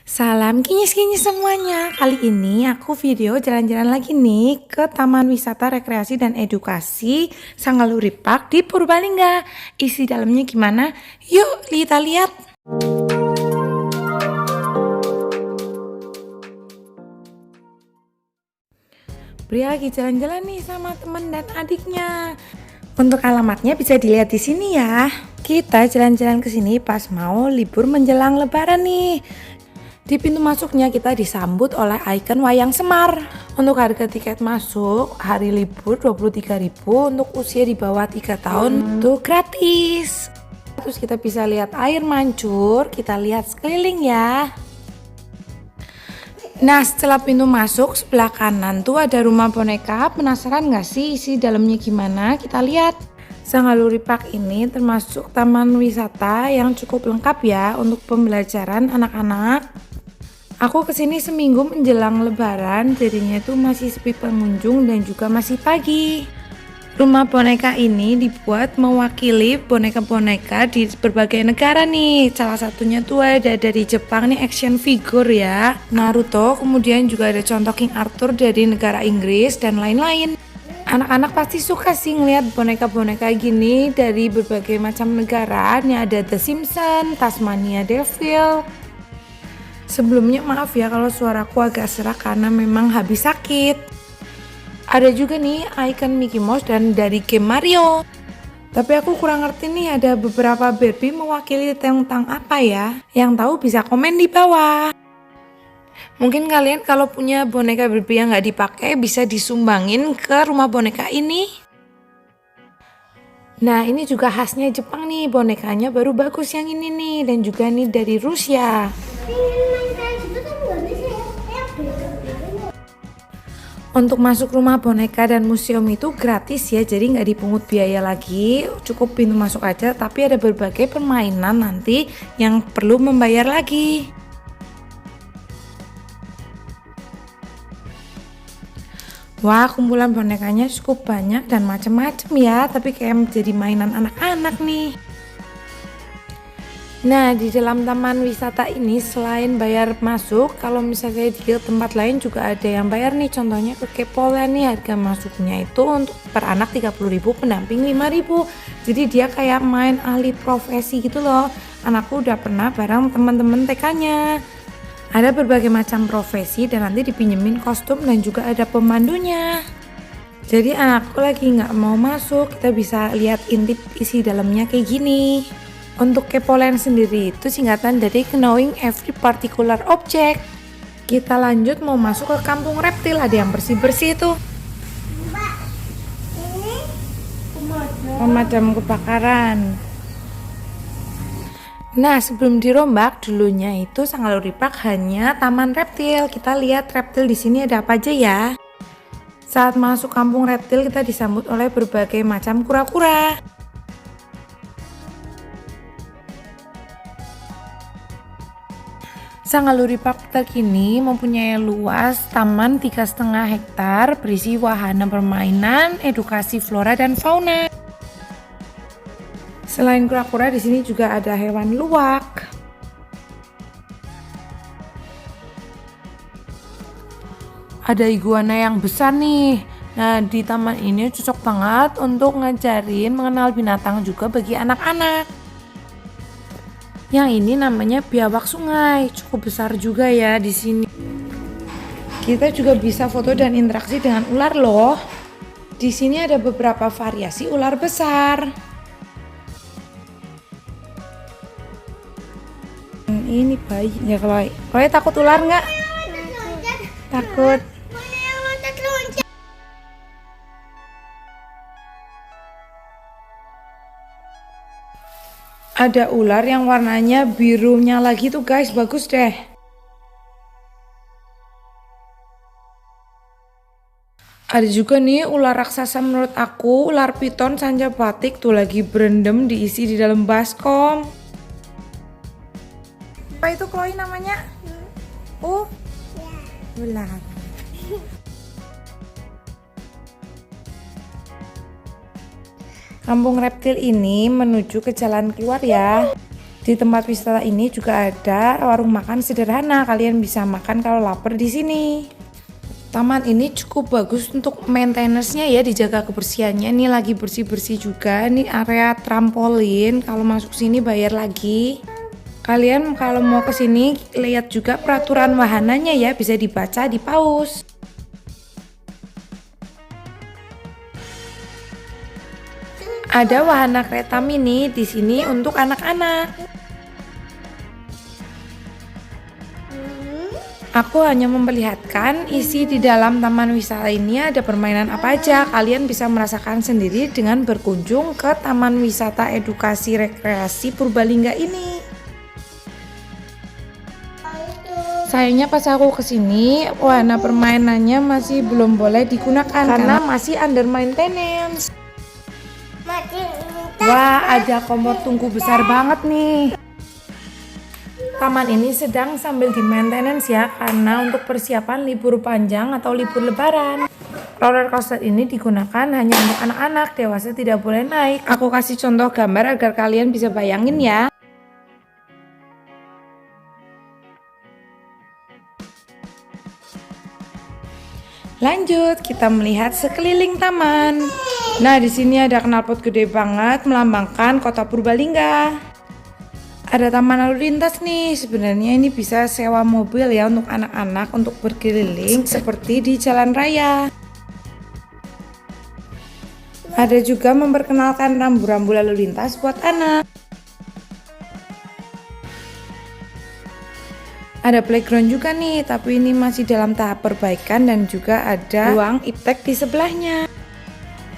Salam kinyis-kinyis semuanya. Kali ini aku video jalan-jalan lagi nih ke Taman Wisata Rekreasi dan Edukasi Sangaluri Park di Purbalingga. Isi dalamnya gimana? Yuk kita lihat. Pria lagi jalan-jalan nih sama teman dan adiknya. Untuk alamatnya bisa dilihat di sini ya. Kita jalan-jalan ke sini pas mau libur menjelang Lebaran nih. Di pintu masuknya kita disambut oleh ikon Wayang Semar. Untuk harga tiket masuk hari libur 23.000, untuk usia di bawah 3 tahun itu gratis. Terus kita bisa lihat air mancur, kita lihat sekeliling ya. Nah, setelah pintu masuk sebelah kanan tuh ada rumah boneka. Penasaran gak sih isi dalamnya gimana? Kita lihat. Sangaluri Park ini termasuk taman wisata yang cukup lengkap ya untuk pembelajaran anak-anak. Aku kesini seminggu menjelang Lebaran, jadinya itu masih sepi pengunjung dan juga masih pagi. Rumah boneka ini dibuat mewakili boneka-boneka di berbagai negara nih. Salah satunya tuh ada dari Jepang nih, action figure ya, Naruto, kemudian juga ada contoh King Arthur dari negara Inggris dan lain-lain. Anak-anak pasti suka sih ngeliat boneka-boneka gini dari berbagai macam negara. Ini ada The Simpsons, Tasmania Devil. Sebelumnya maaf ya kalau suaraku agak serak karena memang habis sakit. Ada juga nih ikon Mickey Mouse dan dari game Mario. Tapi aku kurang ngerti nih, ada beberapa Barbie mewakili tentang apa ya. Yang tahu bisa komen di bawah. Mungkin kalian kalau punya boneka Barbie yang nggak dipakai bisa disumbangin ke rumah boneka ini. Nah, ini juga khasnya Jepang nih, bonekanya baru bagus yang ini nih, dan juga nih dari Rusia. Untuk masuk rumah boneka dan museum itu gratis ya, jadi nggak dipungut biaya lagi, cukup pintu masuk aja, tapi ada berbagai permainan nanti yang perlu membayar lagi. Wah, kumpulan bonekanya cukup banyak dan macam-macam ya, tapi kayak jadi mainan anak-anak nih. Nah, di dalam taman wisata ini selain bayar masuk, kalau misalnya di tempat lain juga ada yang bayar nih. Contohnya ke Kepolan nih, harga masuknya itu untuk per anak 30.000, pendamping 5.000. Jadi dia kayak main ahli profesi gitu loh. Anakku udah pernah bareng teman-teman TK-nya. Ada berbagai macam profesi dan nanti dipinjemin kostum dan juga ada pemandunya. Jadi anakku lagi nggak mau masuk, kita bisa lihat intip isi dalamnya kayak gini. Untuk Kepoland sendiri itu singkatan dari Knowing Every Particular Object. Kita lanjut mau masuk ke kampung reptil, ada yang bersih-bersih tuh. Pemadam kebakaran. Nah, sebelum dirombak dulunya itu Sangaluri Park hanya taman reptil. Kita lihat reptil di sini ada apa aja ya. Saat masuk kampung reptil kita disambut oleh berbagai macam kura-kura. Sangaluri Park terkini mempunyai luas taman 3,5 hektar berisi wahana permainan, edukasi flora dan fauna. Selain kura-kura di sini juga ada hewan luwak. Ada iguana yang besar nih. Nah, di taman ini cocok banget untuk ngajarin mengenal binatang juga bagi anak-anak. Yang ini namanya biawak sungai, cukup besar juga ya di sini. Kita juga bisa foto dan interaksi dengan ular loh. Di sini ada beberapa variasi ular besar. Ini bayi ya, kalau takut ular nggak? Takut. Ada ular yang warnanya birunya lagi tuh guys, bagus deh. Ada juga nih ular raksasa, menurut aku ular piton sanjabatik tuh lagi berendam diisi di dalam baskom. Apa itu Chloe namanya? Ular. Kampung reptil ini menuju ke jalan keluar ya. Di tempat wisata ini juga ada warung makan sederhana, kalian bisa makan kalau lapar di sini. Taman ini cukup bagus untuk maintenance-nya ya, dijaga kebersihannya. Ini lagi bersih-bersih juga. Ini area trampolin, kalau masuk sini bayar lagi. Kalian kalau mau ke sini lihat juga peraturan wahananya ya, bisa dibaca di paus. Ada wahana kereta mini di sini untuk anak-anak. Aku hanya memperlihatkan isi di dalam taman wisata ini ada permainan apa aja. Kalian bisa merasakan sendiri dengan berkunjung ke Taman Wisata Edukasi Rekreasi Purbalingga ini. Sayangnya pas aku kesini, wahana permainannya masih belum boleh digunakan karena masih under maintenance. Wah, ada komor tungku besar banget nih. Taman ini sedang sambil di maintenance ya, karena untuk persiapan libur panjang atau libur lebaran. Roller coaster ini digunakan hanya untuk anak-anak, dewasa tidak boleh naik. Aku kasih contoh gambar agar kalian bisa bayangin ya. Lanjut, kita melihat sekeliling taman. Nah, di sini ada knalpot gede banget melambangkan Kota Purbalingga. Ada taman lalu lintas nih, sebenarnya ini bisa sewa mobil ya untuk anak-anak untuk berkeliling seperti di jalan raya. Ada juga memperkenalkan rambu-rambu lalu lintas buat anak. Ada playground juga nih, tapi ini masih dalam tahap perbaikan dan juga ada ruang iptek di sebelahnya.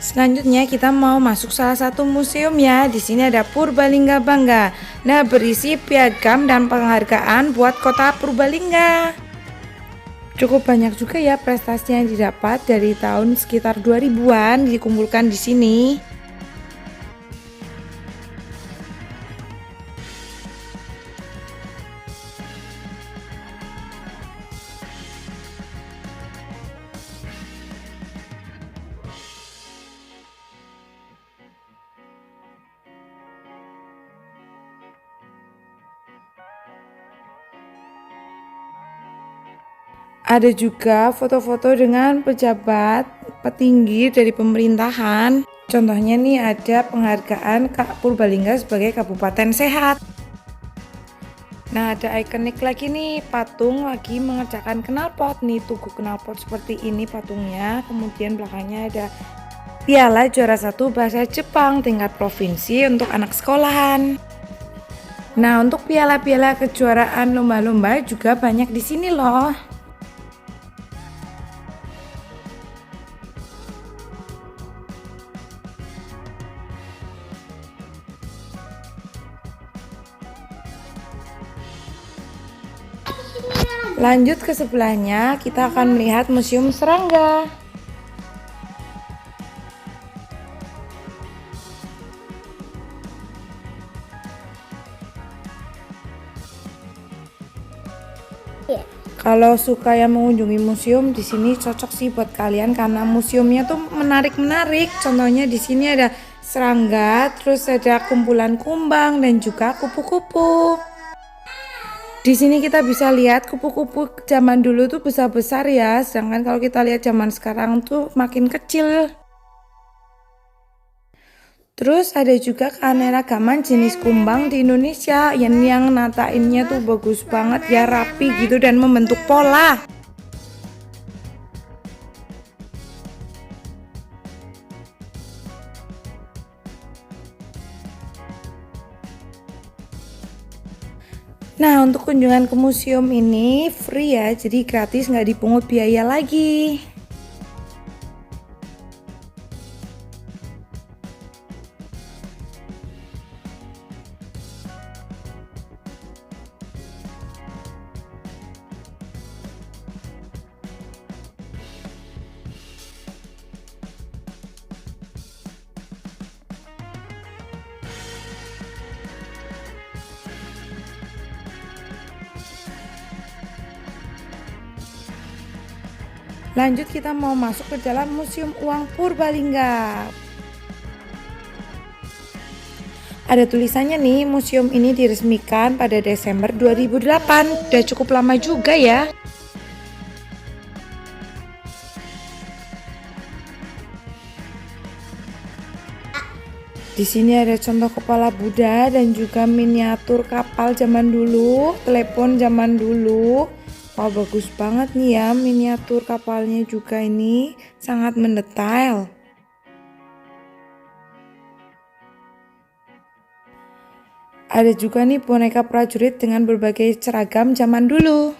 Selanjutnya kita mau masuk salah satu museum ya. Di sini ada Purbalingga Bangga. Nah, berisi piagam dan penghargaan buat Kota Purbalingga. Cukup banyak juga ya prestasi yang didapat dari tahun sekitar 2000-an dikumpulkan di sini. Ada juga foto-foto dengan pejabat petinggi dari pemerintahan. Contohnya nih ada penghargaan Kak Purbalingga sebagai Kabupaten Sehat. Nah, ada ikonik lagi nih, patung lagi mengerjakan knalpot nih, tugu knalpot seperti ini patungnya. Kemudian belakangnya ada piala juara 1 bahasa Jepang tingkat provinsi untuk anak sekolahan. Nah, untuk piala-piala kejuaraan lomba-lomba juga banyak di sini loh. Lanjut ke sebelahnya, kita akan melihat Museum Serangga. Kalau suka yang mengunjungi museum, di sini cocok sih buat kalian karena museumnya tuh menarik-menarik. Contohnya di sini ada serangga, terus ada kumpulan kumbang dan juga kupu-kupu. Di sini kita bisa lihat kupu-kupu zaman dulu tuh besar-besar ya, sedangkan kalau kita lihat zaman sekarang tuh makin kecil. Terus ada juga keanekaragaman jenis kumbang di Indonesia yang natainnya tuh bagus banget ya, rapi gitu dan membentuk pola. Nah, untuk kunjungan ke museum ini free ya, jadi gratis, nggak dipungut biaya lagi. Lanjut kita mau masuk ke dalam Museum Uang Purbalingga. Ada tulisannya nih, museum ini diresmikan pada Desember 2008. Udah cukup lama juga ya. Di sini ada contoh kepala Buddha dan juga miniatur kapal zaman dulu, telepon zaman dulu. Wah, bagus banget nih ya miniatur kapalnya juga ini, sangat mendetail. Ada juga nih boneka prajurit dengan berbagai seragam zaman dulu.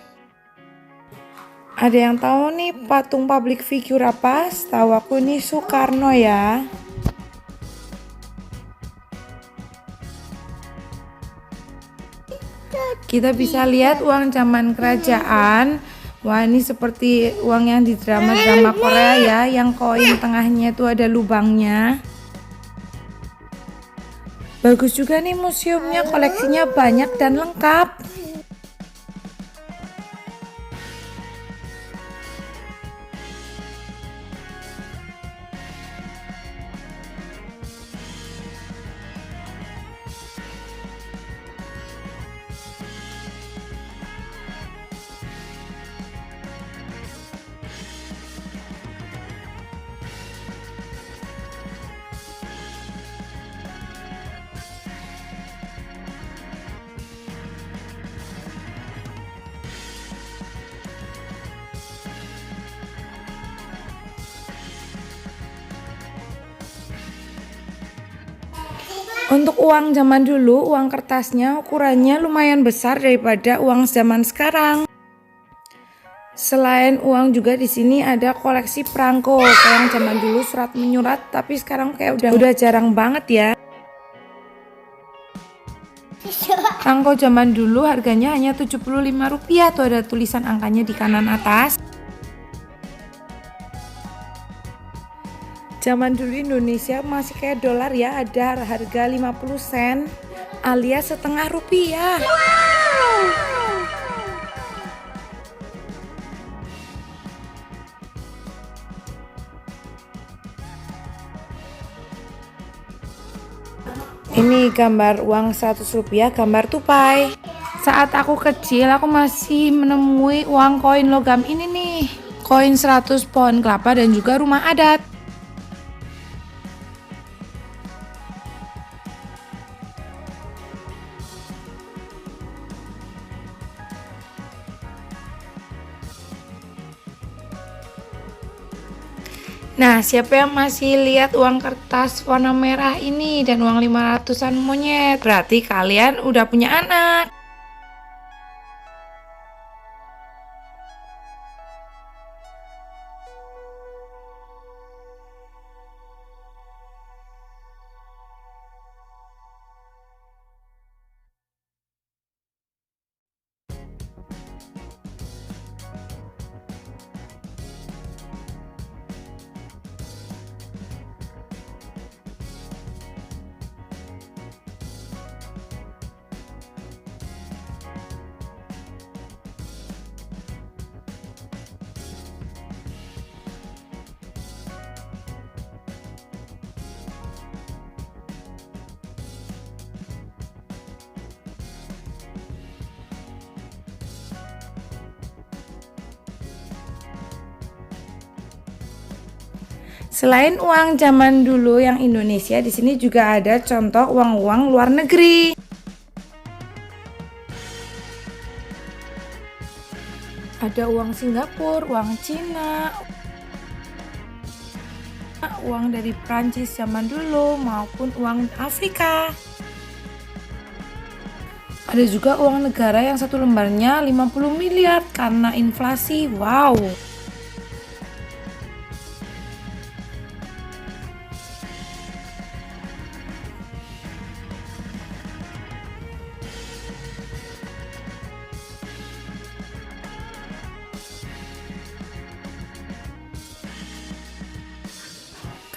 Ada yang tahu nih patung public figure apa? Setahu aku ini Soekarno ya. Kita bisa lihat uang zaman kerajaan. Wah, ini seperti uang yang di drama-drama Korea ya, yang koin tengahnya itu ada lubangnya. Bagus juga nih museumnya, koleksinya banyak dan lengkap. Untuk uang zaman dulu, uang kertasnya ukurannya lumayan besar daripada uang zaman sekarang. Selain uang juga di sini ada koleksi perangko, kayak yang zaman dulu surat menyurat, tapi sekarang kayak udah jarang banget ya. Perangko zaman dulu harganya hanya Rp75, tuh ada tulisan angkanya di kanan atas. Zaman dulu Indonesia masih kayak dolar ya, ada harga 50 sen alias setengah rupiah. Ini gambar uang 100 rupiah, gambar tupai. Saat aku kecil aku masih menemui uang koin logam ini nih, koin 100 pohon kelapa dan juga rumah adat. Nah, siapa yang masih lihat uang kertas warna merah ini dan uang 500-an monyet? Berarti kalian udah punya anak. Selain uang zaman dulu yang Indonesia, di sini juga ada contoh uang-uang luar negeri. Ada uang Singapura, uang Cina, uang dari Prancis zaman dulu maupun uang Afrika. Ada juga uang negara yang satu lembarnya 50 miliar karena inflasi. Wow.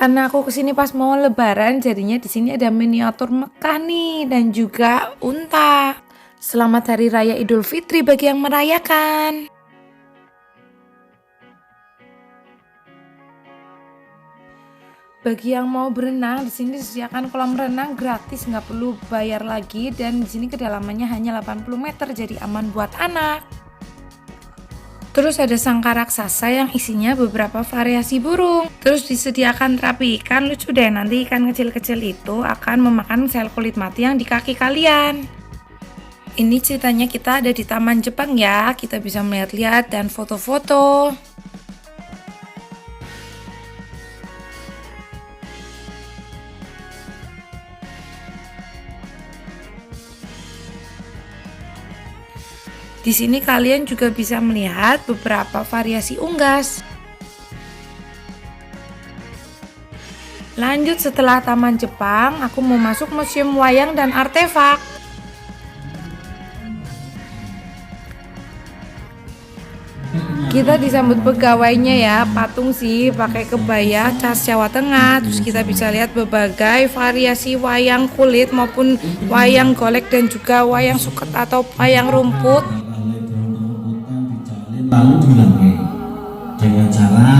Karena aku kesini pas mau lebaran, jadinya di sini ada miniatur Mekah nih dan juga unta. Selamat Hari Raya Idul Fitri bagi yang merayakan. Bagi yang mau berenang, di sini disediakan kolam renang gratis, nggak perlu bayar lagi, dan di sini kedalamannya hanya 80 meter, jadi aman buat anak. Terus ada sangkar raksasa yang isinya beberapa variasi burung. Terus disediakan terapi ikan, lucu deh, nanti ikan kecil-kecil itu akan memakan sel kulit mati yang di kaki kalian. Ini ceritanya kita ada di Taman Jepang ya, kita bisa melihat-lihat dan foto-foto. Di sini kalian juga bisa melihat beberapa variasi unggas. Lanjut, setelah Taman Jepang, aku mau masuk Museum Wayang dan Artefak. Kita disambut pegawainya ya, patung sih, pakai kebaya khas Jawa Tengah. Terus kita bisa lihat berbagai variasi wayang kulit maupun wayang golek dan juga wayang suket atau wayang rumput. Lalu dilengkapi dengan cara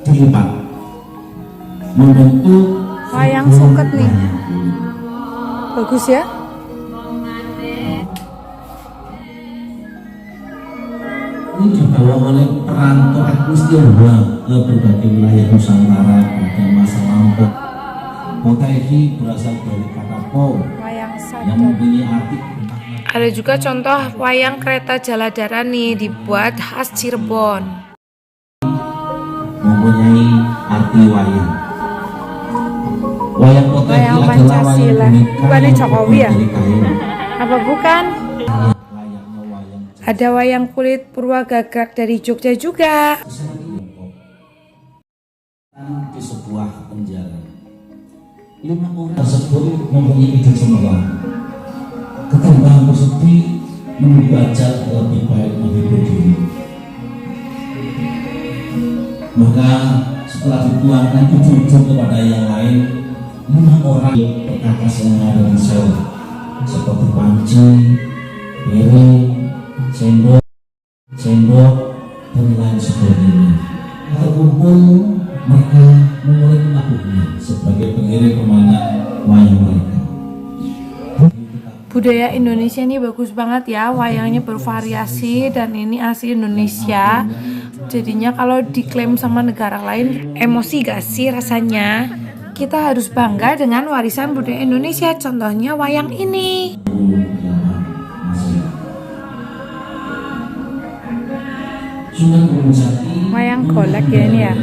dilipat membentuk Wayang suket nih, bagus ya. Ini dibawa oleh perantau etnis Tionghoa ke berbagai wilayah Nusantara pada masa lampau. Kota ini berasal dari kata po yang mempunyai arti. Ada juga contoh wayang kereta Jaladara nih, dibuat khas Cirebon. Mempunyai arti wayang. Wayang kota Wayang adalah Pancasila. Bukannya Jokowi ya? dari kain. Apa bukan? Layaknya wayang Ada wayang kulit Purwagagrak dari Jogja juga. di sebuah penjara. 5 orang tersebut mempunyai ide cemerlang. Ketimbang bersepi menunggu ajal, lebih baik menghibur diri. Maka setelah dituangkan ujung-ujung kepada yang lain, 5 orang perkakas yang ada di sel seperti panci, piring, sendok, dan lain sebagainya. Terkumpul, mereka memulai melakukannya sebagai pengiring permainan wayang mereka. Budaya Indonesia ini bagus banget ya, wayangnya bervariasi dan ini asli Indonesia. Jadinya kalau diklaim sama negara lain, emosi gak sih rasanya? Kita harus bangga dengan warisan budaya Indonesia, contohnya wayang ini. Wayang golek ya ini ya.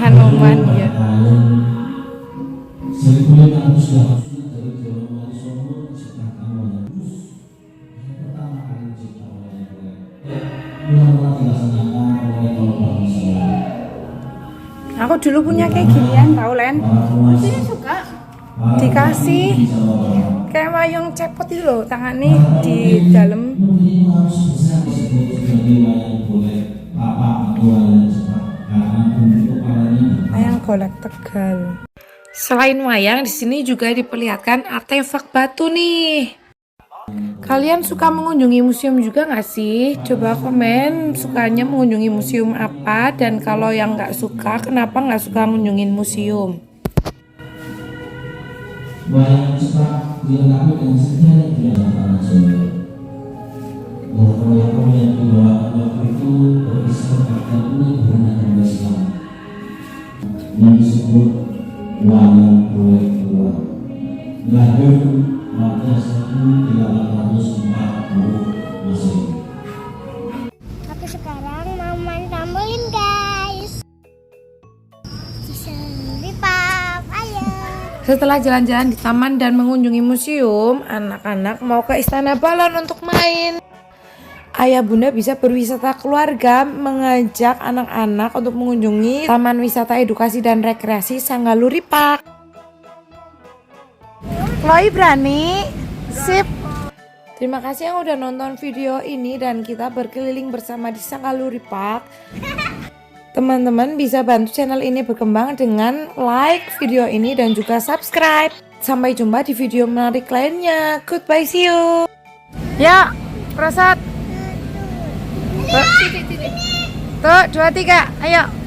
Hanoman ya. Aku dulu punya kayak ginian tau Len. Sini suka dikasih kayak wayang cepot itu loh, tangannya di dalam. Wayang golek Tegal. Selain wayang, di sini juga diperlihatkan artefak batu nih. Kalian suka mengunjungi museum juga nggak sih? Coba komen sukanya mengunjungi museum apa, dan kalau yang nggak suka, kenapa nggak suka mengunjungi museum? Wayang cepat dilengkapi dengan sekian tanah Jawa. Wayang yang dibawakan waktu itu berisi perkataan kebenaran Islam yang disebut wayang golek tua. Lahir pada 1840 Masehi. Tapi sekarang mau main trampolin guys. Lipat, ayo. Setelah jalan-jalan di taman dan mengunjungi museum, anak-anak mau ke Istana Balon untuk main. Ayah bunda bisa berwisata keluarga, mengajak anak-anak untuk mengunjungi Taman Wisata Edukasi dan Rekreasi Sanggaluri Park. Chloe berani? Sip. Terima kasih yang udah nonton video ini dan kita berkeliling bersama di Sanggaluri Park. Teman-teman bisa bantu channel ini berkembang dengan like video ini dan juga subscribe. Sampai jumpa di video menarik lainnya. Goodbye, see you. Ya, Prasad. Tuh, 2, 3, ayo.